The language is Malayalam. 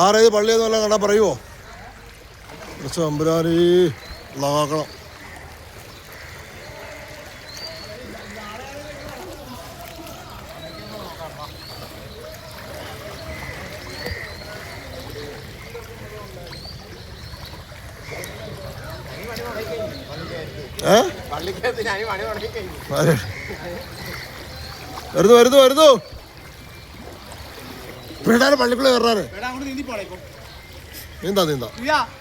ആരേത് പള്ളിയെന്ന് വല്ലതും കണ്ടാൽ പറയുമോ? കുറച്ച് അമ്പരാരി ഉള്ളതാക്കണം. വരുന്നു പിള്ളേരെ പള്ളിക്കുള്ള കയറാറ്. നീന്താ